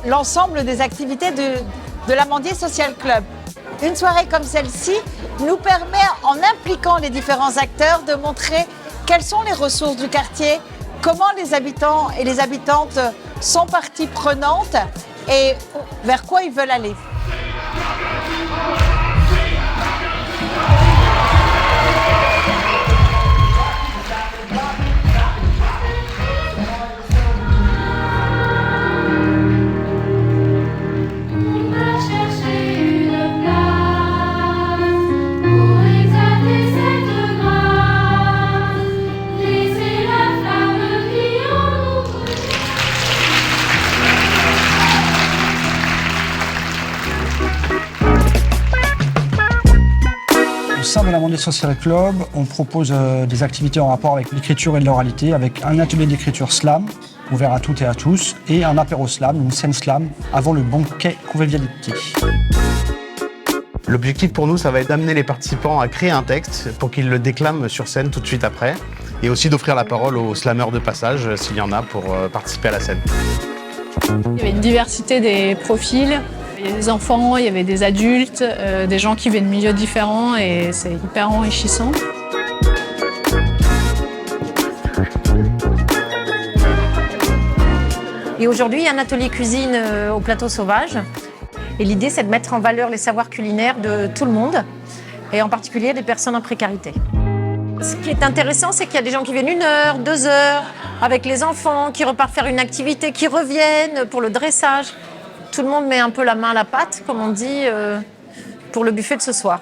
l'ensemble des activités de l'Amandier Social Club. Une soirée comme celle-ci nous permet, en impliquant les différents acteurs, de montrer quelles sont les ressources du quartier, comment les habitants et les habitantes sont partie prenante et vers quoi ils veulent aller. Au sein de l'Amandier Social Club, on propose des activités en rapport avec l'écriture et l'oralité, avec un atelier d'écriture slam, ouvert à toutes et à tous, et un apéro slam, une scène slam, avant le banquet convivialité. L'objectif pour nous, ça va être d'amener les participants à créer un texte pour qu'ils le déclament sur scène tout de suite après, et aussi d'offrir la parole aux slammeurs de passage, s'il y en a, pour participer à la scène. Il y avait une diversité des profils. Il y avait des enfants, il y avait des adultes, des gens qui viennent de milieux différents et c'est hyper enrichissant. Et aujourd'hui, il y a un atelier cuisine au Plateau Sauvage. Et l'idée, c'est de mettre en valeur les savoirs culinaires de tout le monde, et en particulier des personnes en précarité. Ce qui est intéressant, c'est qu'il y a des gens qui viennent 1 heure, 2 heures, avec les enfants, qui repartent faire une activité, qui reviennent pour le dressage. Tout le monde met un peu la main à la pâte, comme on dit, pour le buffet de ce soir.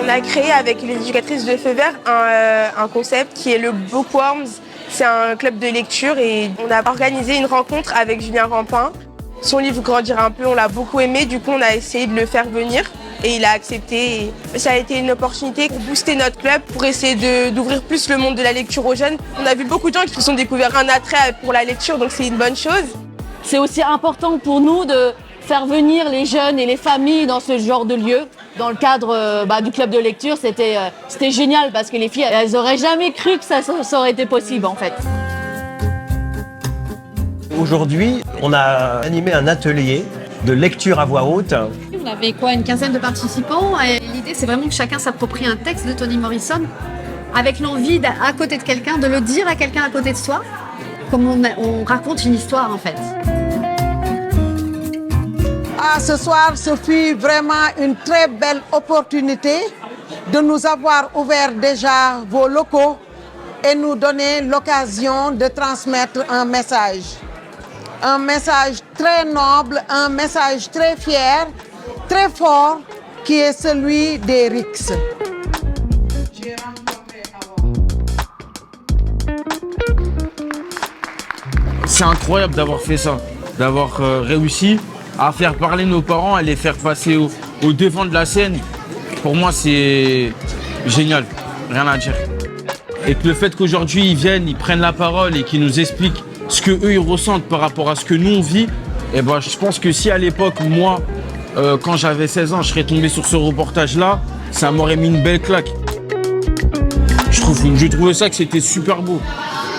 On a créé avec les éducatrices de Feu Vert un concept qui est le Bookworms. C'est un club de lecture et on a organisé une rencontre avec Julien Rampin. Son livre Grandir un peu, on l'a beaucoup aimé, du coup on a essayé de le faire venir. Et il a accepté. Et ça a été une opportunité pour booster notre club, pour essayer d'ouvrir plus le monde de la lecture aux jeunes. On a vu beaucoup de gens qui se sont découverts un attrait pour la lecture, donc c'est une bonne chose. C'est aussi important pour nous de faire venir les jeunes et les familles dans ce genre de lieu. Dans le cadre du club de lecture, c'était génial parce que les filles, elles n'auraient jamais cru que ça aurait été possible en fait. Aujourd'hui, on a animé un atelier de lecture à voix haute. On avait une quinzaine de participants et l'idée c'est vraiment que chacun s'approprie un texte de Toni Morrison avec l'envie à côté de quelqu'un, de le dire à quelqu'un à côté de soi, comme on raconte une histoire en fait. Ce soir, ce fut vraiment une très belle opportunité de nous avoir ouvert déjà vos locaux et nous donner l'occasion de transmettre un message. Un message très noble, un message très fier, très fort, qui est celui des RICS. C'est incroyable d'avoir fait ça, d'avoir réussi à faire parler nos parents, à les faire passer au devant de la scène. Pour moi, c'est génial, rien à dire. Et que le fait qu'aujourd'hui, ils viennent, ils prennent la parole et qu'ils nous expliquent ce qu'eux, ils ressentent par rapport à ce que nous, on vit, et je pense que si à l'époque, moi, quand j'avais 16 ans, je serais tombé sur ce reportage-là, ça m'aurait mis une belle claque. Je trouvais ça que c'était super beau.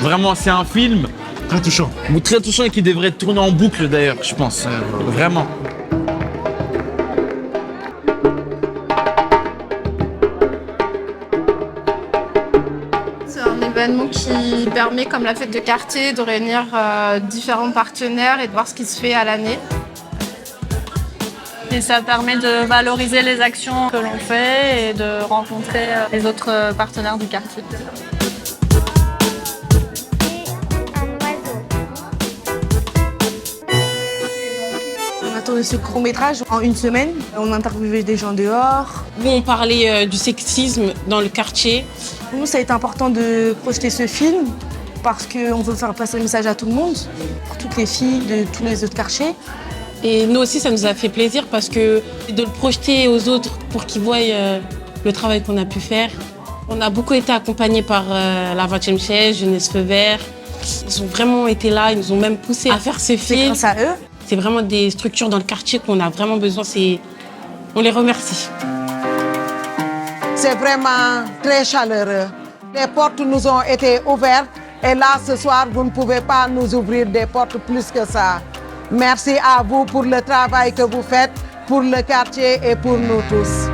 Vraiment, c'est un film très touchant. Très touchant et qui devrait être tourné en boucle d'ailleurs, je pense. Vraiment. C'est un événement qui permet, comme la fête de quartier, de réunir différents partenaires et de voir ce qui se fait à l'année. Et ça permet de valoriser les actions que l'on fait et de rencontrer les autres partenaires du quartier. On a tourné ce court-métrage en 1 semaine. On interviewait des gens dehors. Nous, on parlait du sexisme dans le quartier. Pour nous, ça a été important de projeter ce film parce qu'on veut faire passer le message à tout le monde, pour toutes les filles de tous les autres quartiers. Et nous aussi, ça nous a fait plaisir parce que de le projeter aux autres pour qu'ils voient le travail qu'on a pu faire. On a beaucoup été accompagnés par la 20e chaise, Jeunesse Feu Vert. Ils ont vraiment été là, ils nous ont même poussé à faire ce film. C'est grâce à eux. C'est vraiment des structures dans le quartier qu'on a vraiment besoin. On les remercie. C'est vraiment très chaleureux. Les portes nous ont été ouvertes et là, ce soir, vous ne pouvez pas nous ouvrir des portes plus que ça. Merci à vous pour le travail que vous faites, pour le quartier et pour nous tous.